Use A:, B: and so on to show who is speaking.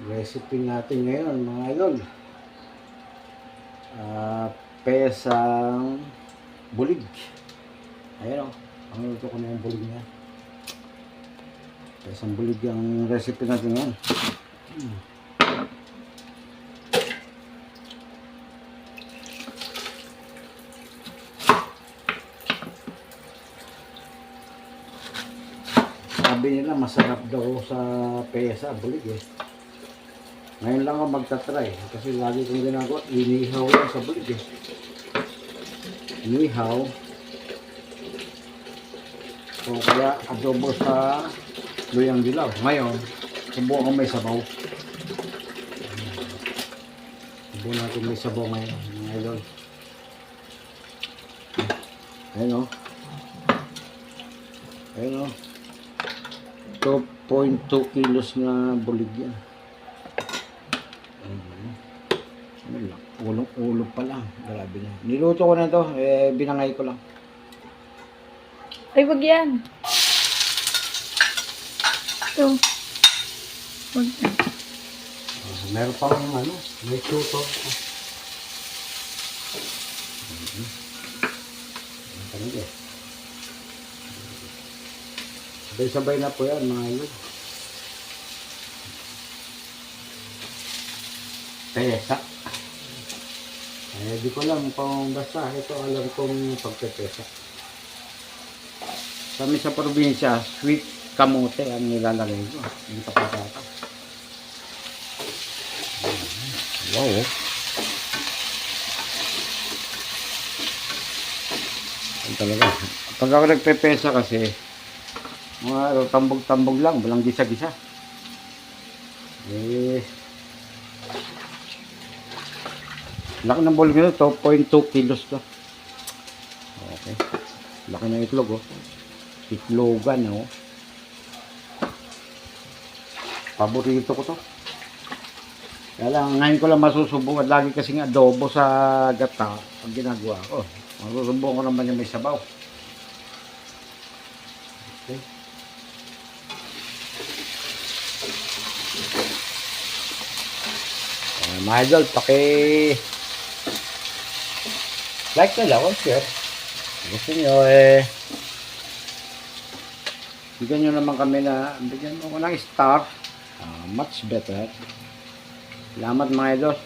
A: Recipe natin ngayon mga idol. Pesang bulig. Ayan o. Ang luto ko na yung bulig niya. Pesang bulig yung recipe natin ngayon. Sabi nila masarap daw sa pesa bulig eh. Ngayon lang ako magta-try kasi lagi kong ginagawa, inihaw lang sa bulig eh. Inihaw. O kaya adobo sa luyang dilaw. Ngayon, subukan ko may sabaw. Subukan natin may sabaw ngayon, mga idol. Ayan o. Ayan o. 2.2 kilos na bulig yan. Ulong-ulong pa lang. Grabe na. Niluto ko na to. Binangay ko lang.
B: Ay, wag yan. Ito. Wag yan.
A: Meron pang ano. May tuto. Sabay-sabay na po yan mga idol. Pesa. Di ko alam kung basta ito alam kong pagpepesa. Sa amin sa probinsya, sweet kamote ang nilalagay ko. Hindi pa patata. Wow. Ang talaga. Pag ako nagpepesa kasi, mga tambog-tambog lang, walang gisa-gisa. Laki ng bowl nito, 2.2 kilos to. Okay. Laki ng itlog, oh. Itlogan, oh. Paborito ko to. Kaya lang, ngayon ko lang masusubukan. Lagi kasing adobo sa gata ang ginagawa ko. Masusubukan ko naman yung may sabaw. Okay. Mga idol, like na lang, share. Gusto nyo bigyan nyo naman kami na, bigyan mo ko ng star. Much better. Salamat mga idol.